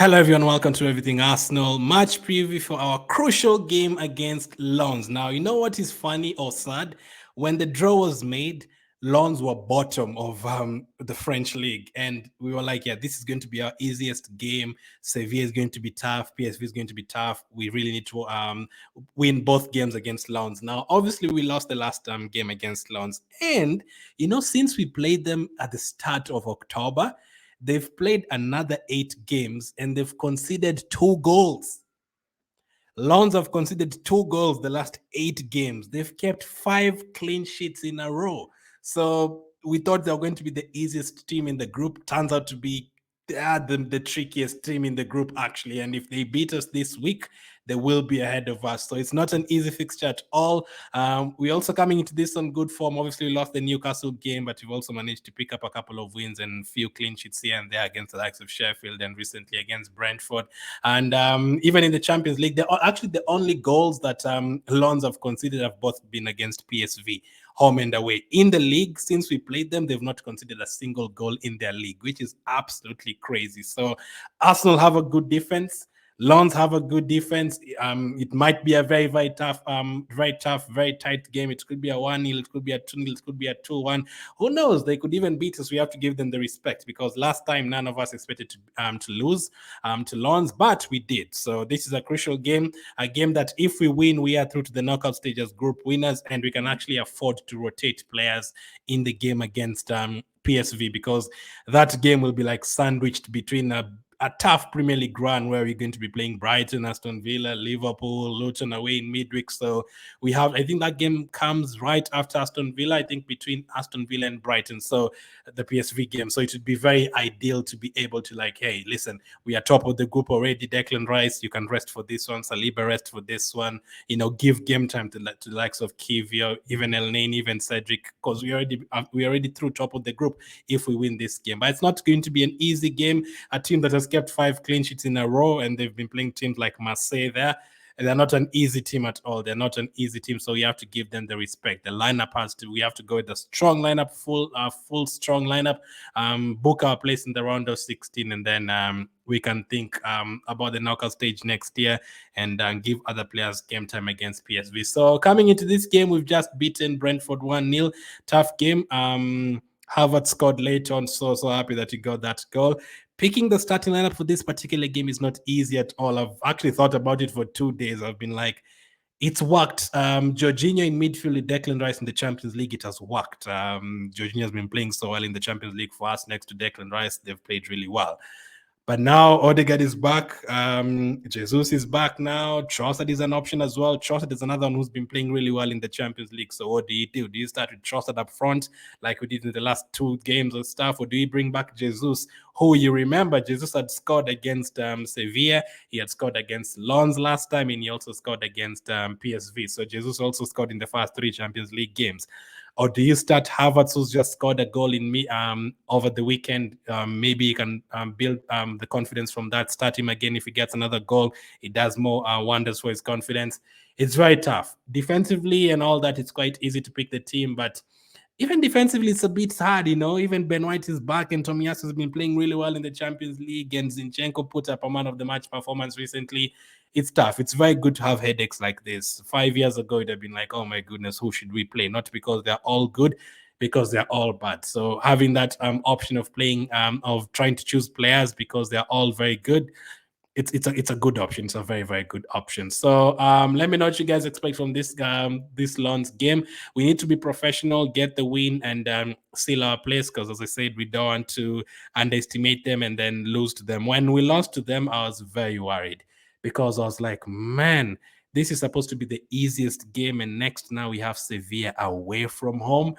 Hello, everyone. Welcome to Everything Arsenal match preview for our crucial game against Lens. Now, you know what is funny or sad? When the draw was made, Lens were bottom of the French league, and we were like, "Yeah, this is going to be our easiest game. Sevilla is going to be tough. PSV is going to be tough. We really need to win both games against Lens." Now, obviously, we lost the last game against Lens, and since we played them at the start of October. They've played another 8 games and they've conceded 2 goals. Lons have conceded 2 goals the last 8 games. They've kept 5 clean sheets in a row. So we thought they were going to be the easiest team in the group. Turns out to be the trickiest team in the group, actually. And if they beat us this week, they will be ahead of us. So it's not an easy fixture at all. We're also coming into this on good form. Obviously, we lost the Newcastle game, but we've also managed to pick up a couple of wins and a few clean sheets here and there against the likes of Sheffield and recently against Brentford. And even in the Champions League, they're actually the only goals that Lons have conceded have both been against PSV, home and away. In the league, since we played them, they've not conceded a single goal in their league, which is absolutely crazy. So Arsenal have a good defense. Lons have a good defense. It might be a very, very tough, very tight game. It could be a 1-0, it could be a 2-0, it could be a 2-1. Who knows? They could even beat us. We have to give them the respect because last time none of us expected to lose to Lons, but we did. So this is a crucial game, a game that if we win, we are through to the knockout stage as group winners, and we can actually afford to rotate players in the game against PSV because that game will be like sandwiched between a tough Premier League run where we're going to be playing Brighton, Aston Villa, Liverpool, Luton away in midweek. So I think that game comes right after Aston Villa, I think between Aston Villa and Brighton. So the PSV game. So it would be very ideal to be able to hey, listen, we are top of the group already. Declan Rice, you can rest for this one. Saliba rest for this one. Give game time to the likes of Kivio, even El Nani, even Cedric, because we already through top of the group if we win this game. But it's not going to be an easy game. A team that has kept 5 clean sheets in a row, and they've been playing teams like Marseille there. And they're not an easy team at all. They're not an easy team, so we have to give them the respect. The lineup we have to go with a strong lineup, full strong lineup, book our place in the round of 16, and then we can think about the knockout stage next year and give other players game time against PSV. So coming into this game, we've just beaten Brentford 1-0. Tough game. Harvard scored late on, so happy that he got that goal. Picking the starting lineup for this particular game is not easy at all. I've actually thought about it for 2 days. I've been like, it's worked. Jorginho in midfield with Declan Rice in the Champions League, it has worked. Jorginho has been playing so well in the Champions League for us next to Declan Rice. They've played really well. But now Odegaard is back. Jesus is back now. Trossard is an option as well. Trossard is another one who's been playing really well in the Champions League. So what do you do? Do you start with Trossard up front like we did in the last 2 games or stuff? Or do you bring back Jesus, who you remember Jesus had scored against Sevilla. He had scored against Lens last time, and he also scored against PSV. So Jesus also scored in the first 3 Champions League games. Or do you start Havertz, who's just scored a goal in me over the weekend? Maybe you can build the confidence from that. Start him again if he gets another goal. It does more wonders for his confidence. It's very tough. Defensively and all that, it's quite easy to pick the team, but even defensively, it's a bit hard, Even Ben White is back, and Tomiyasu has been playing really well in the Champions League, and Zinchenko put up a man of the match performance recently. It's tough. It's very good to have headaches like this. 5 years ago, it'd have been like, oh my goodness, who should we play? Not because they're all good, because they're all bad. So having that option of playing, of trying to choose players because they're all very good, it's a good option. It's a very, very good option. So let me know what you guys expect from this Lens game. We need to be professional, get the win, and seal our place because, as I said, we don't want to underestimate them and then lose to them. When we lost to them, I was very worried because I was like, man, this is supposed to be the easiest game, and next now we have Sevilla away from home.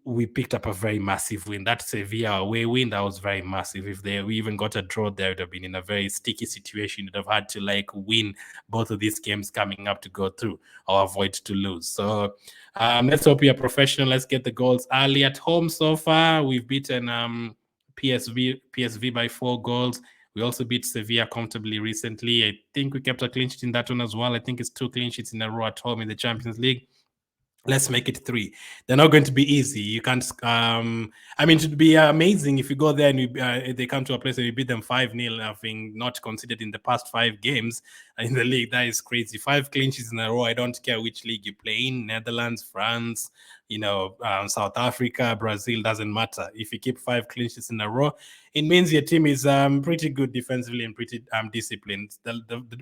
We picked up a very massive win. That Sevilla away win, that was very massive. If we even got a draw there, it would have been in a very sticky situation. You'd have had to win both of these games coming up to go through or avoid to lose. So let's hope we are professional. Let's get the goals early. At home so far, we've beaten PSV by 4 goals. We also beat Sevilla comfortably recently. I think we kept a clean sheet in that one as well. I think it's 2 clean sheets in a row at home in the Champions League. Let's make it three. They're not going to be easy. You can't. I mean, it would be amazing if you go there and they come to a place and you beat them 5-0, having not conceded in the past 5 games in the league. That is crazy. 5 clinches in a row. I don't care which league you play in, Netherlands, France, South Africa, Brazil, doesn't matter. If you keep 5 clinches in a row, it means your team is pretty good defensively and pretty disciplined.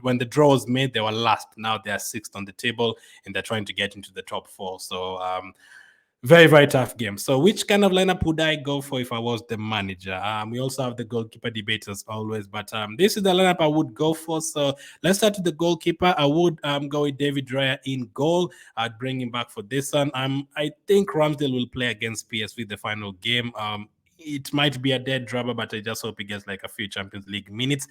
When the draw was made, they were last. Now they are sixth on the table and they're trying to get into the top four. So very, very tough game. So which kind of lineup would I go for if I was the manager? We also have the goalkeeper debate as always, but this is the lineup I would go for. So let's start with the goalkeeper. I would go with David Raya in goal. I'd bring him back for this one. I think Ramsdale will play against PSV the final game. It might be a dead rubber, but I just hope he gets like a few Champions League minutes.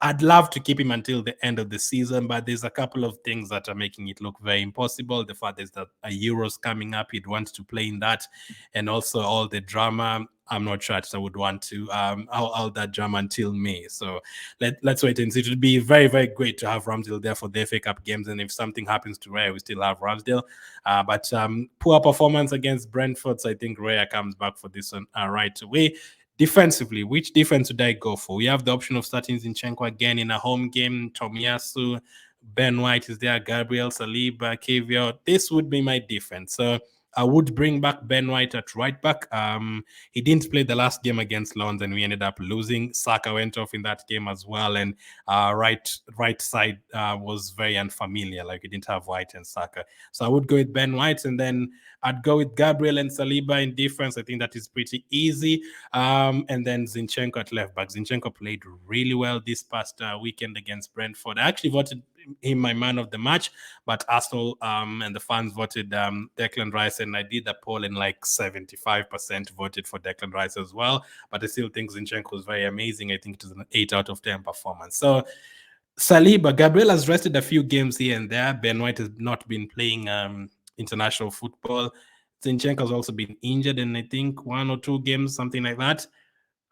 I'd love to keep him until the end of the season, but there's a couple of things that are making it look very impossible. The fact is that a Euros coming up, he'd want to play in that, and also all the drama. I'm not sure I would want to all that drama until May. So let's wait and see. It would be very, very great to have Ramsdale there for the FA Cup games. And if something happens to Raya, we still have Ramsdale. But poor performance against Brentford. So I think Raya comes back for this one right away. Defensively, which defense would I go for? We have the option of starting Zinchenko again in a home game. Tomiyasu, Ben White is there, Gabriel, Saliba, Kavio. This would be my defense. So I would bring back Ben White at right back. He didn't play the last game against Lons, and we ended up losing. Saka went off in that game as well, and right side was very unfamiliar. Like we didn't have White and Saka, so I would go with Ben White, and then I'd go with Gabriel and Saliba in defense. I think that is pretty easy. And then Zinchenko at left back. Zinchenko played really well this past weekend against Brentford. I actually voted him my man of the match, but Arsenal and the fans voted Declan Rice, and I did a poll and like 75% voted for Declan Rice as well. But I still think Zinchenko was very amazing. I think it was an 8 out of 10 performance. So Saliba, Gabriel has rested a few games here and there. Ben White has not been playing international football. Zinchenko has also been injured in I think 1 or 2 games, something like that.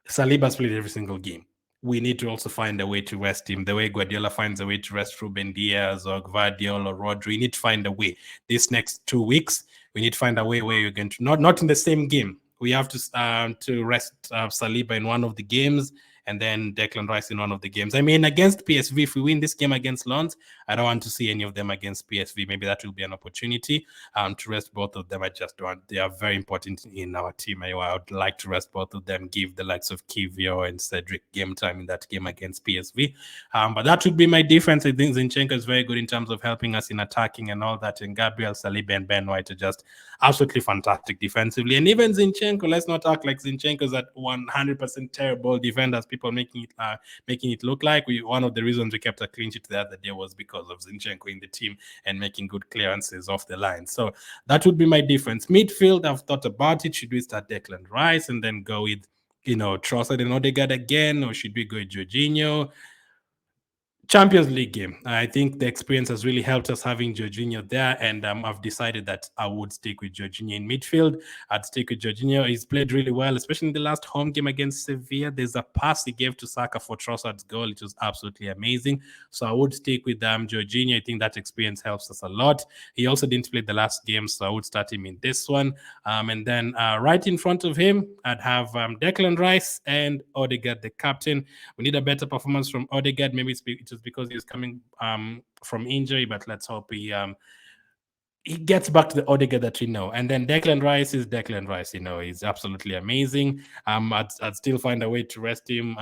Saliba's played every single game. We need to also find a way to rest him. The way Guardiola finds a way to rest Ruben Diaz or Gvardiol or Rodri, we need to find a way. This next 2 weeks, we need to find a way where you're going to not in the same game. We have to rest Saliba in one of the games and then Declan Rice in one of the games. I mean, against PSV, if we win this game against Lons, I don't want to see any of them against PSV. Maybe that will be an opportunity to rest both of them. I just don't. They are very important in our team. I would like to rest both of them, give the likes of Kivio and Cedric game time in that game against PSV. But that would be my defense. I think Zinchenko is very good in terms of helping us in attacking and all that. And Gabriel, Saliba, and Ben White are just absolutely fantastic defensively. And even Zinchenko, let's not act like Zinchenko's at 100% terrible defenders. People making it look like. One of the reasons we kept a clean sheet the other day was because of Zinchenko in the team and making good clearances off the line. So that would be my defense. Midfield, I've thought about it. Should we start Declan Rice and then go with Trossard and Odegaard again, or should we go with Jorginho? Champions League game. I think the experience has really helped us having Jorginho there, and I've decided that I would stick with Jorginho in midfield. I'd stick with Jorginho. He's played really well, especially in the last home game against Sevilla. There's a pass he gave to Saka for Trossard's goal. It was absolutely amazing. So I would stick with Jorginho. I think that experience helps us a lot. He also didn't play the last game, so I would start him in this one. And then right in front of him, I'd have Declan Rice and Odegaard, the captain. We need a better performance from Odegaard. Maybe it's because he's coming from injury, but let's hope he gets back to the Odegaard that we know. And then Declan Rice is Declan Rice. He's absolutely amazing. I'd still find a way to rest him.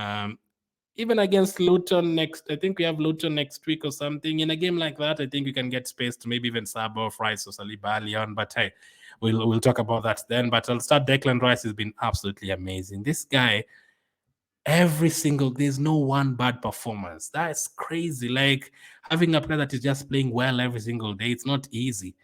Even against Luton next, I think we have Luton next week or something. In a game like that, I think we can get space to maybe even sub off Rice or Saliba early on. But hey, we'll talk about that then. But I'll start Declan Rice. Has been absolutely amazing. This guy, there's no one bad performance. That's crazy. Like having a player that is just playing well every single day, it's not easy.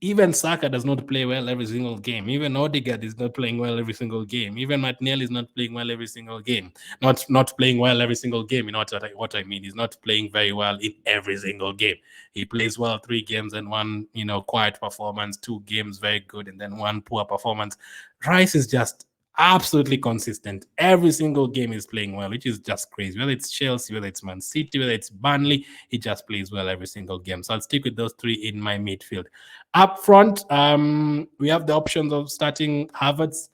Even Saka does not play well every single game. Even Odegaard is not playing well every single game. Even Martinelli is not playing well every single game. Not playing well every single game. You know what I mean? He's not playing very well in every single game. He plays well 3 games and 1, quiet performance, 2 games very good, and then 1 poor performance. Rice is just absolutely consistent. Every single game is playing well, which is just crazy. Whether it's Chelsea, whether it's Man City, whether it's Burnley, he just plays well every single game. So I'll stick with those three in my midfield. Up front, we have the options of starting Havertz.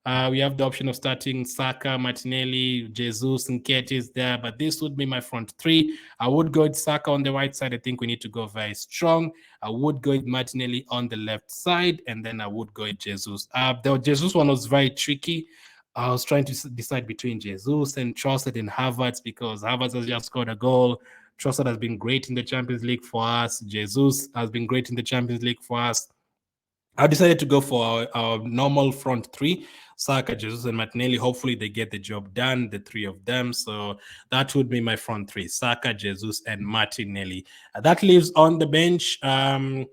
We have the option of starting Saka, Martinelli, Jesus, and is there, but this would be my front three. I would go with Saka on the right side. I think we need to go very strong. I would go with Martinelli on the left side, and then I would go with Jesus. The Jesus one was very tricky. I was trying to decide between Jesus and Trossard and Havertz because Havertz has just scored a goal. Trossard has been great in the Champions League for us. Jesus has been great in the Champions League for us. I decided to go for our normal front three, Saka, Jesus, and Martinelli. Hopefully, they get the job done, the three of them. So that would be my front three, Saka, Jesus, and Martinelli. That leaves on the bench Ramsdale,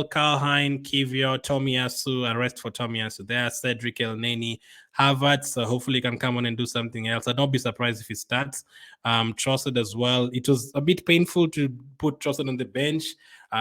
Kalhine, Kivio, Tomiyasu, a rest for Tomiyasu there, Cedric Elneny, Havertz. So hopefully, he can come on and do something else. I'd not be surprised if he starts. Trossard as well. It was a bit painful to put Trossard on the bench.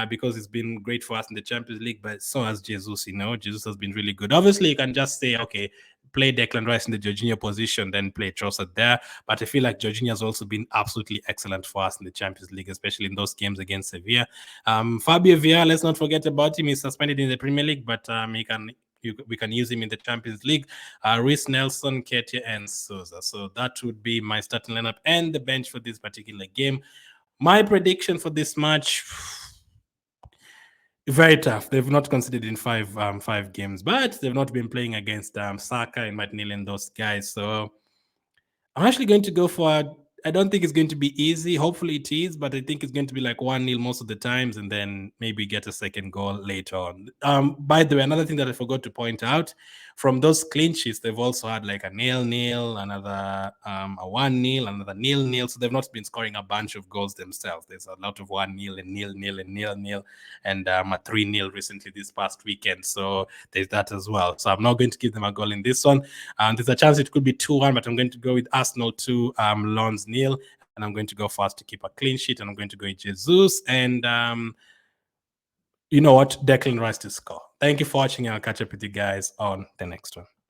Because it's been great for us in the Champions League, but so has Jesus. Jesus has been really good. Obviously, you can just say, okay, play Declan Rice in the Jorginho position, then play Trossard there. But I feel like Jorginho has also been absolutely excellent for us in the Champions League, especially in those games against Sevilla. Fabio Vieira, let's not forget about him. He's suspended in the Premier League, but we can use him in the Champions League. Reece Nelson, Ketia, and Souza. So that would be my starting lineup and the bench for this particular game. My prediction for this match, very tough. They've not considered in five games, but they've not been playing against Saka and Martinelli and those guys. So I'm actually going to go for. I don't think it's going to be easy. Hopefully it is, but I think it's going to be like 1-0 most of the times, and then maybe get a second goal later on. By the way, another thing that I forgot to point out, from those clean sheets, they've also had like a 0-0, another a 1-0, another 0-0. So they've not been scoring a bunch of goals themselves. There's a lot of 1-0 and 0-0 and 0-0, and a 3-0 recently this past weekend. So there's that as well. So I'm not going to give them a goal in this one. There's a chance it could be 2-1, but I'm going to go with Arsenal 2, Lons 0, and I'm going to go for us to keep a clean sheet, and I'm going to go with Jesus and you know what, Declan Rice to score. Thank you for watching. I'll catch up with you guys on the next one.